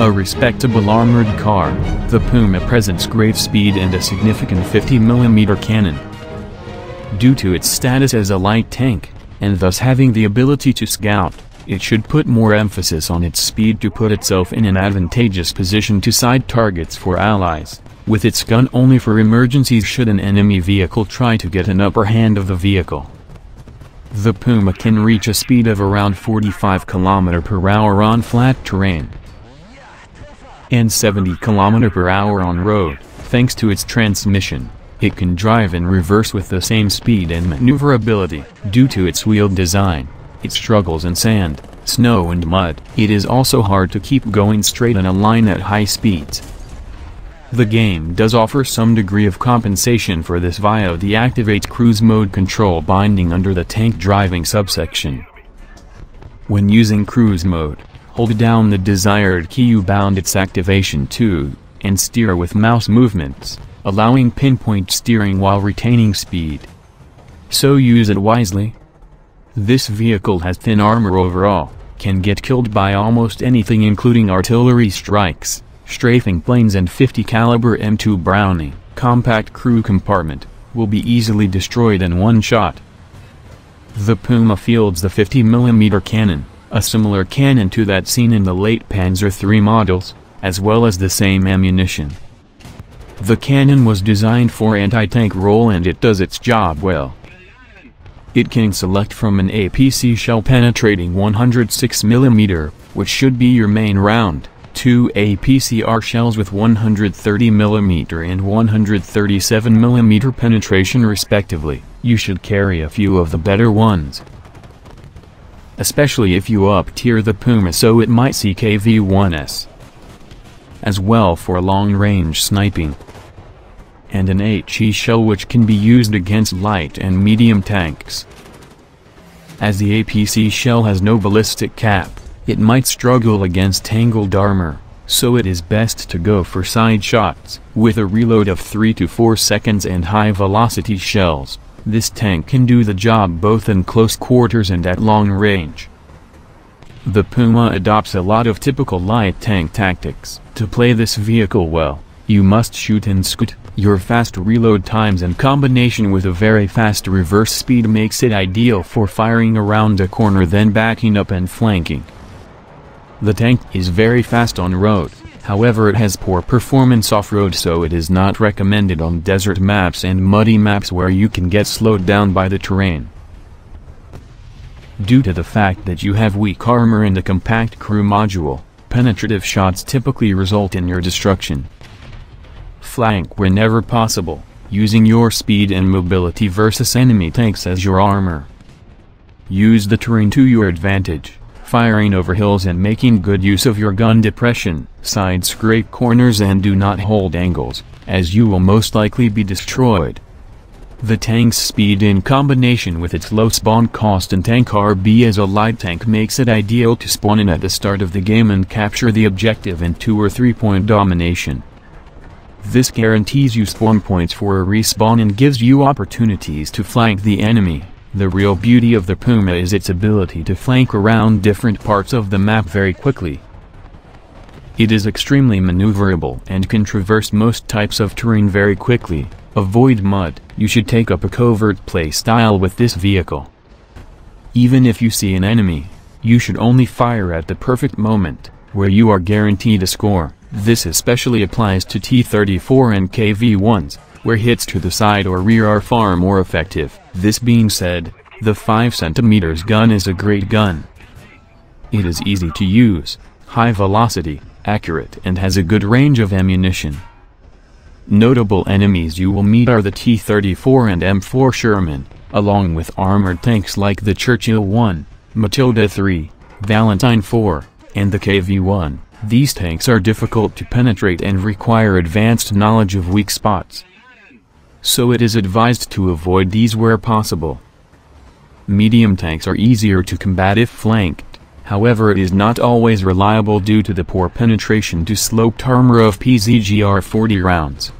A respectable armored car, the Puma presents great speed and a significant 50mm cannon. Due to its status as a light tank, and thus having the ability to scout, it should put more emphasis on its speed to put itself in an advantageous position to side targets for allies, with its gun only for emergencies should an enemy vehicle try to get an upper hand of the vehicle. The Puma can reach a speed of around 45 km/h on flat terrain, and 70 km/h on road. Thanks to its transmission, it can drive in reverse with the same speed and maneuverability. Due to its wheel design, it struggles in sand, snow and mud. It is also hard to keep going straight in a line at high speeds. The game does offer some degree of compensation for this via the Activate Cruise Mode control binding under the tank driving subsection. When using cruise mode, hold down the desired key you bound its activation to, and steer with mouse movements, allowing pinpoint steering while retaining speed. So use it wisely. This vehicle has thin armor overall, can get killed by almost anything including artillery strikes, strafing planes and 50 caliber M2 Browning. Compact crew compartment, will be easily destroyed in one shot. The Puma fields the 50mm cannon, a similar cannon to that seen in the late Panzer III models, as well as the same ammunition. The cannon was designed for anti-tank role and it does its job well. It can select from an APC shell penetrating 106mm, which should be your main round, 2 APCR shells with 130mm and 137mm penetration respectively. You should carry a few of the better ones, especially if you up-tier the Puma, so it might see KV-1S as well for long-range sniping, and an HE shell which can be used against light and medium tanks. As the APC shell has no ballistic cap, it might struggle against tangled armor, so it is best to go for side shots. With a reload of 3 to 4 seconds and high-velocity shells, this tank can do the job both in close quarters and at long range. The Puma adopts a lot of typical light tank tactics. To play this vehicle well, you must shoot and scoot. Your fast reload times in combination with a very fast reverse speed makes it ideal for firing around a corner then backing up and flanking. The tank is very fast on road, however it has poor performance off-road, so it is not recommended on desert maps and muddy maps where you can get slowed down by the terrain. Due to the fact that you have weak armor and a compact crew module, penetrative shots typically result in your destruction. Flank whenever possible, using your speed and mobility versus enemy tanks as your armor. Use the terrain to your advantage, firing over hills and making good use of your gun depression. Side scrape corners and do not hold angles, as you will most likely be destroyed. The tank's speed in combination with its low spawn cost and tank RB as a light tank makes it ideal to spawn in at the start of the game and capture the objective in 2 or 3 point domination. This guarantees you spawn points for a respawn and gives you opportunities to flank the enemy. The real beauty of the Puma is its ability to flank around different parts of the map very quickly. It is extremely maneuverable and can traverse most types of terrain very quickly. Avoid mud. You should take up a covert play style with this vehicle. Even if you see an enemy, you should only fire at the perfect moment, where you are guaranteed a score. This especially applies to T-34 and KV-1s, where hits to the side or rear are far more effective. This being said, the 5cm gun is a great gun. It is easy to use, high velocity, accurate and has a good range of ammunition. Notable enemies you will meet are the T-34 and M4 Sherman, along with armored tanks like the Churchill 1, Matilda 3, Valentine 4, and the KV-1. These tanks are difficult to penetrate and require advanced knowledge of weak spots, so it is advised to avoid these where possible. Medium tanks are easier to combat if flanked, however it is not always reliable due to the poor penetration to sloped armor of PZGR 40 rounds.